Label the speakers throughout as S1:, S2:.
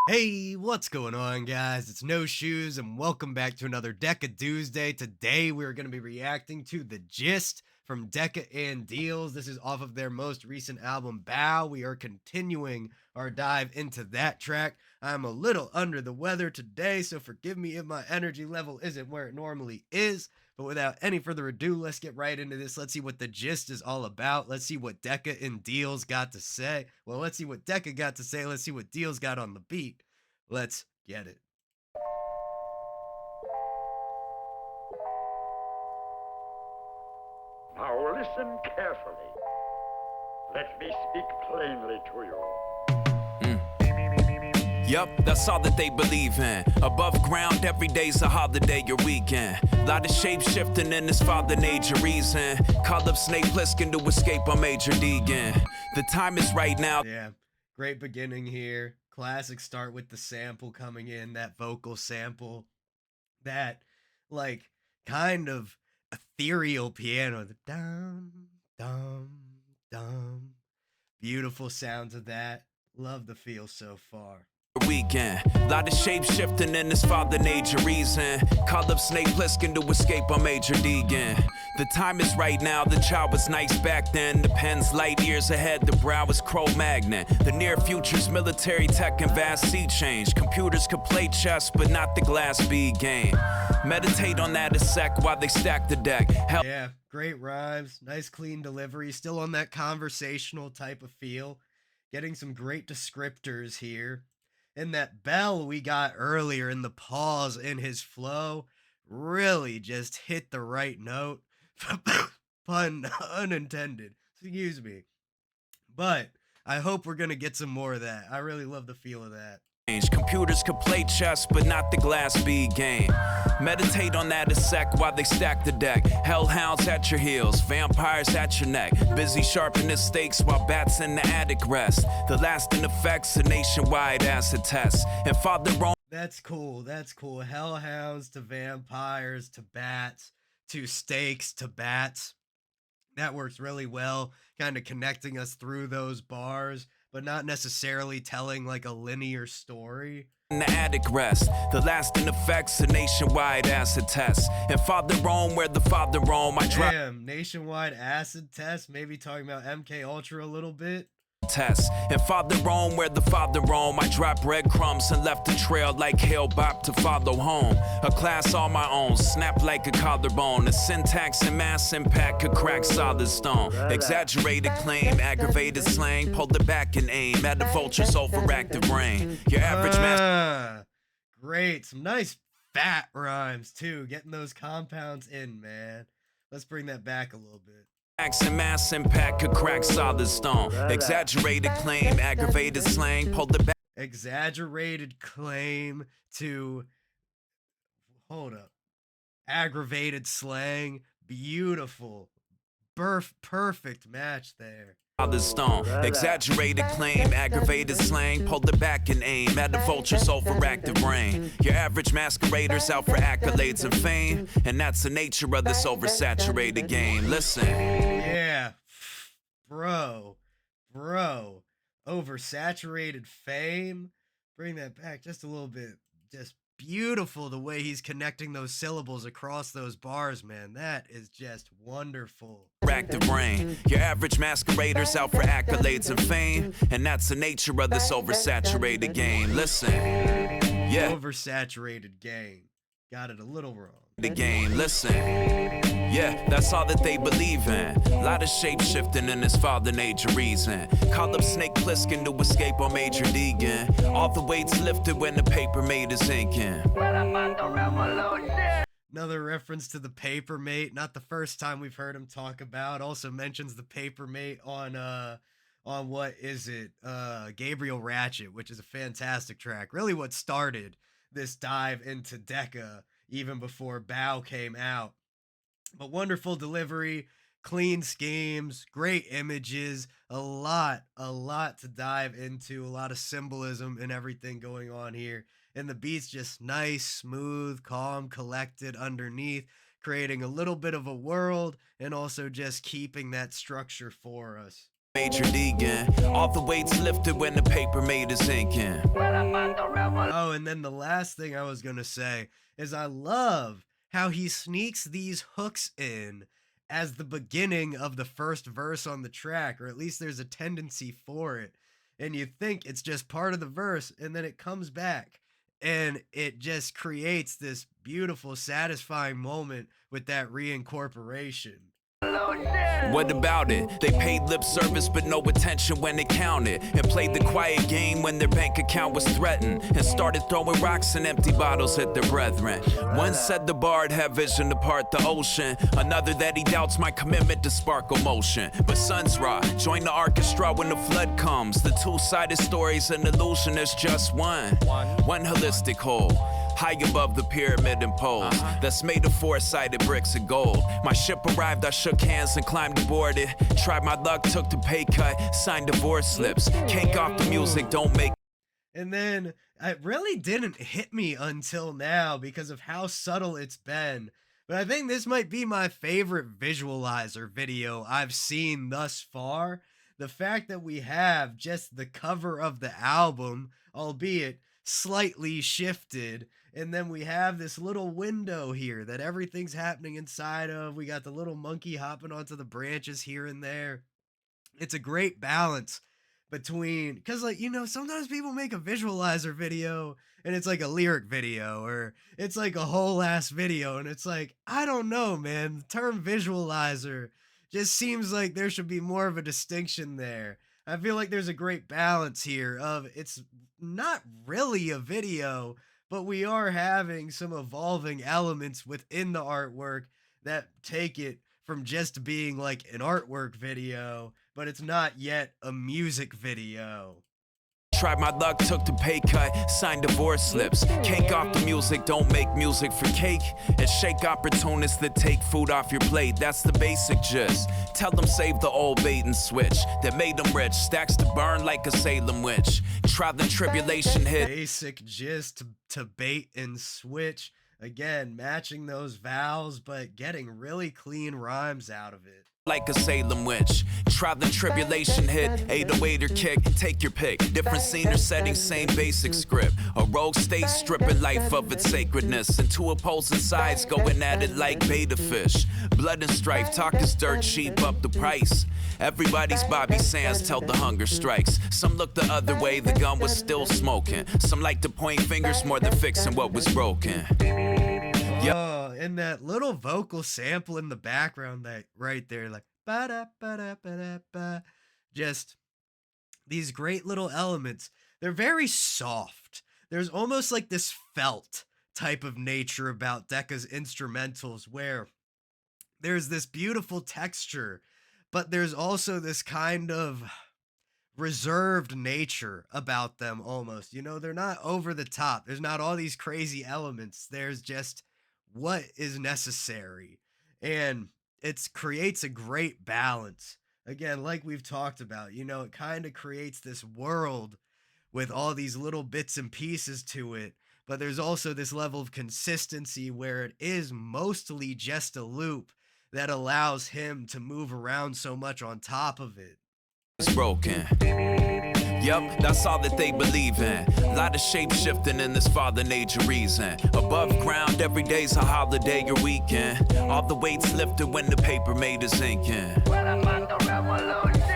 S1: Hey, what's going on, guys? It's No Shoes, and welcome back to another Deca Tuesday. Today, we're going to be reacting to The Gist from Deca Dealz. This is off of their most recent album, Bough. We are continuing our dive into that track. I'm a little under the weather today, so forgive me if my energy level isn't where it normally is. But without any further ado, let's get right into this. Let's see what The Gist is all about. Let's see what Deca Dealz got to say. Well, let's see what Deca got to say. Let's see what Dealz got on the beat. Let's get it.
S2: Now listen carefully. Let me speak plainly to you.
S3: Yup, that's all that they believe in. Above ground, every day's a holiday, your weekend. Lot of shape shifting in this father nature reason. Call up Snake Plissken to escape on Major Deegan. The time is right now.
S1: Yeah, great beginning here. Classic start with the sample coming in, that vocal sample, that like kind of ethereal piano. The dum, dum, dum. Beautiful sounds of that. Love the feel so far.
S3: Weekend. Lot of shape shifting in this father nature reason. Call up Snake Plissken to escape on Major Deegan. The time is right now, the child was nice back then. The pen's light years ahead, the brow is Cro-Magnon. The near future's military tech and vast sea change. Computers could play chess, but not the glass bead game. Meditate on that a sec while they stack the deck.
S1: Yeah, great rhymes, nice clean delivery, still on that conversational type of feel. Getting some great descriptors here. And that bell we got earlier in the pause in his flow really just hit the right note. Pun unintended. Excuse me. But I hope we're going to get some more of that. I really love the feel of that.
S3: Computers could play chess, but not the glass bead game. Meditate on that a sec while they stack the deck. Hellhounds at your heels, vampires at your neck. Busy sharpening the stakes while bats in the attic rest. The lasting effects, a nationwide acid test. And Father Rome.
S1: That's cool. That's cool. Hellhounds to vampires to bats to stakes to bats. That works really well, kind of connecting us through those bars, but not necessarily telling like a linear story.
S3: In the attic rest, the lasting effects, a nationwide acid test. And Father Rome, where the Father Rome, I drop.
S1: Damn, nationwide acid test. Maybe talking about MK Ultra a little bit.
S3: Test. And Father Rome, where the Father Rome, I dropped breadcrumbs and left a trail like Hail Bop to follow home. A class all my own, snap like a collarbone. A syntax and mass impact could crack solid stone. Exaggerated claim, aggravated slang, pulled it back and aim at the vulture's overactive brain. Your average mass.
S1: Great, some nice fat rhymes too. Getting those compounds in, man. Let's bring that back a little bit.
S3: And mass impact could crack solid stone. Exaggerated claim, aggravated slang, pulled the back.
S1: Exaggerated claim to. Hold up. Aggravated slang. Beautiful. Perfect match there.
S3: Solid stone. Exaggerated claim, aggravated slang, pulled it back and aim at the vulture's overactive brain. Your average masqueraders out for accolades and fame, and that's the nature of this oversaturated game. Listen.
S1: Yeah. Bro. Oversaturated fame. Bring that back just a little bit. Just beautiful the way he's connecting those syllables across those bars, man. That is just wonderful.
S3: Active brain. Your average masqueraders out for accolades and fame, and that's the nature of this oversaturated game. Listen. Yeah.
S1: Oversaturated game. Got it a little wrong.
S3: The game, listen. Yeah, that's all that they believe in. Lot of shape shifting in this father nature reason. Call up Snake Plissken to escape on Major Deegan. All the weights lifted when the paper mate is inking.
S1: Another reference to the paper mate. Not the first time we've heard him talk about. Also mentions the paper mate on what is it? Gabriel Ratchet, which is a fantastic track. Really what started this dive into Deca even before Bow came out. But wonderful delivery, clean schemes, great images, a lot to dive into, a lot of symbolism and everything going on here. And the beat's just nice, smooth, calm, collected underneath, creating a little bit of a world and also just keeping that structure for us.
S3: Major Deegan. All the weights lifted when the paper made his inking.
S1: Oh, and then the last thing I was gonna say is I love how he sneaks these hooks in as the beginning of the first verse on the track, or at least there's a tendency for it. And you think it's just part of the verse, and then it comes back, and it just creates this beautiful, satisfying moment with that reincorporation.
S3: What about it? They paid lip service but no attention when it counted, and played the quiet game when their bank account was threatened, and started throwing rocks and empty bottles at their brethren. One said the bard had vision to part the ocean, another that he doubts my commitment to sparkle motion. But Sun's Ra joined the orchestra when the flood comes. The two-sided story's an illusion, there's just one holistic whole, high above the pyramid and poles, that's made of four-sided bricks of gold. My ship arrived, I shook hands and climbed aboard it. Tried my luck, took the pay cut, signed divorce slips. Cake off the music, don't make.
S1: And then it really didn't hit me until now because of how subtle it's been. But I think this might be my favorite visualizer video I've seen thus far. The fact that we have just the cover of the album, albeit slightly shifted, and then we have this little window here that everything's happening inside of. We got the little monkey hopping onto the branches here and there. It's a great balance between, because, like, you know, sometimes people make a visualizer video and it's like a lyric video, or it's like a whole ass video, and it's like, I don't know, man. The term visualizer just seems like there should be more of a distinction there. I feel like there's a great balance here of, it's not really a video, but we are having some evolving elements within the artwork that take it from just being like an artwork video, but it's not yet a music video.
S3: Tried my luck, took the pay cut, signed divorce slips. Cake off the music, don't make music for cake. And shake opportunists that take food off your plate, that's the basic gist. Tell them save the old bait and switch that made them rich. Stacks to burn like a Salem witch. Trial and tribulation hit.
S1: Basic gist to bait and switch. Again, matching those vowels, but getting really clean rhymes out of it.
S3: Like a Salem witch. Trial and tribulation hit, 808 or kick, take your pick. Different scene or setting, same basic script. A rogue state stripping life of its sacredness, and two opposing sides going at it like beta fish. Blood and strife, talk is dirt cheap, up the price. Everybody's Bobby Sands till the hunger strikes. Some look the other way, the gun was still smoking. Some like to point fingers more than fixing what was broken.
S1: Oh, and that little vocal sample in the background, that right there, like ba da ba da ba da ba, just these great little elements. They're very soft. There's almost like this felt type of nature about Deca's instrumentals, where there's this beautiful texture, but there's also this kind of reserved nature about them almost. You know, they're not over the top. There's not all these crazy elements. There's just what is necessary, and it creates a great balance. Again, like we've talked about, you know, it kind of creates this world with all these little bits and pieces to it, but there's also this level of consistency where it is mostly just a loop that allows him to move around so much on top of it.
S3: It's broken. Yup, that's all that they believe in. A lot of shape shifting in this father nature reason. Above ground, every day's a holiday or weekend. All the weights lifted when the paper made his inking.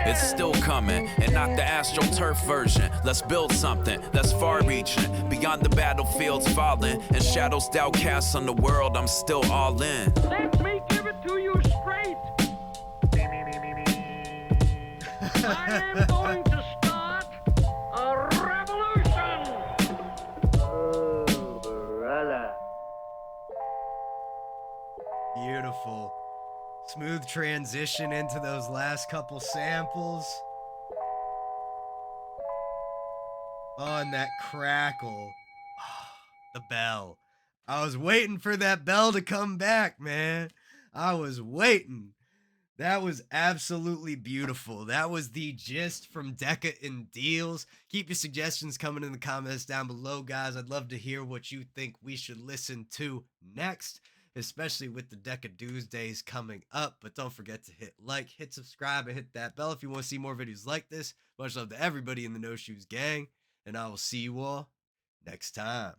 S3: It's still coming, and not the AstroTurf version. Let's build something that's far-reaching, beyond the battlefield's falling, and shadows doubt cast on the world. I'm still all in.
S2: Let me give it to you straight. I am going to start a revolution. Oh, brother.
S1: Beautiful. Smooth transition into those last couple samples. Oh, and that crackle. The bell. I was waiting for that bell to come back, man. I was waiting. That was absolutely beautiful. That was the gist from Deca Dealz. Keep your suggestions coming in the comments down below, guys. I'd love to hear what you think we should listen to next. especially with the Deca Days coming up. But don't forget to hit like, hit subscribe, and hit that bell if you want to see more videos like this. Much love to everybody in the No Shoes gang, and I will see you all next time.